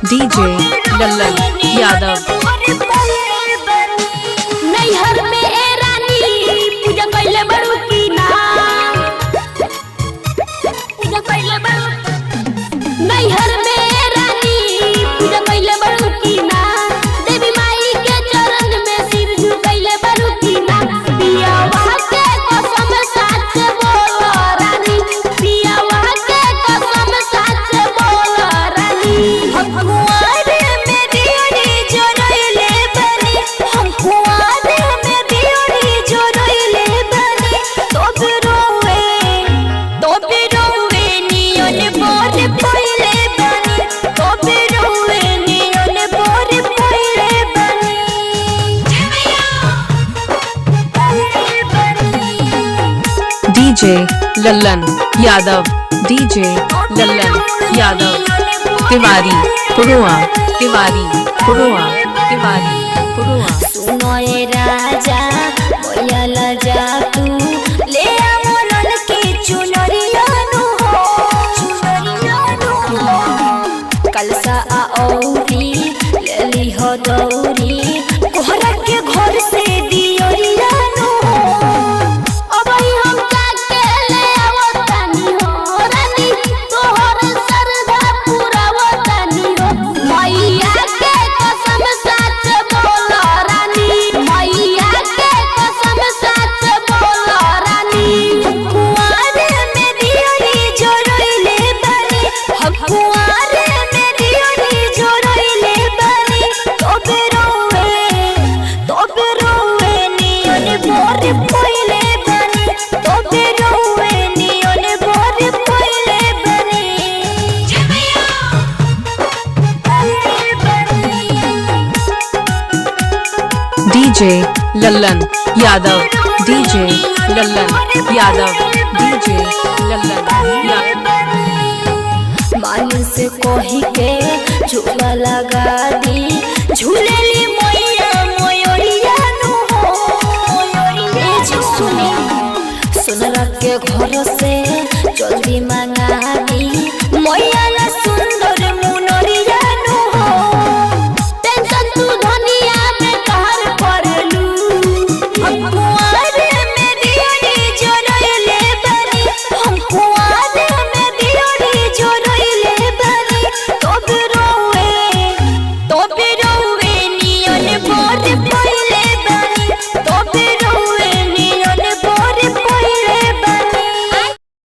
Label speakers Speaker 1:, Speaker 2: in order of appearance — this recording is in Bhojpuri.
Speaker 1: डीजे लल्लन यादव।
Speaker 2: नैहर में ए रानी पूजा कैले बड़ू की ना, पूजा कैले बड़ू। नैहर में ए रानी पूजा कैले बड़ू की ना, देवी माई के चरण में सिर झुकैले बड़ू की ना। पियावा के कसम साच बोलो रानी, पियावा के कसम साच बोलो रानी।
Speaker 1: डीजे लल्लन यादव। डीजे लल्लन यादव। तिवारी पुरुआ, तिवारी पुरुआ, तिवारी पुरुआ।
Speaker 2: सुनो ए राजा मोयल जा तू ले आवलन के चुनरिया नु हो, चुनरिया नु हो। कलसा आ औरी ले ली हो दौरी, कोहरा के घर से दियोरिया नु हो। अब हम जाके ले आवतानी हो रानी, तोहर सरधा पुरावतानी हो। मैया के कसम साच बोलो रानी, मैया के कसम साच बोलो रानी। कुंवारे में दियोरी जोड़ैले बानी, हम कुंवारे में दियोरी जोड़ैले बानी। तोबे रोवे नियन भोर पहिले बानी, तोबे रोवे नियन भोर पहिले बानी।
Speaker 1: DJ Lallan Yadav. DJ Lallan Yadav. DJ Lallan Yadav.
Speaker 2: मान से कोही के झूला लगा दी, झूलेली मैया मोयोरिया नु हो, मोयोरिया जी सुनी। सुनरा के घर से जल्दी मांगा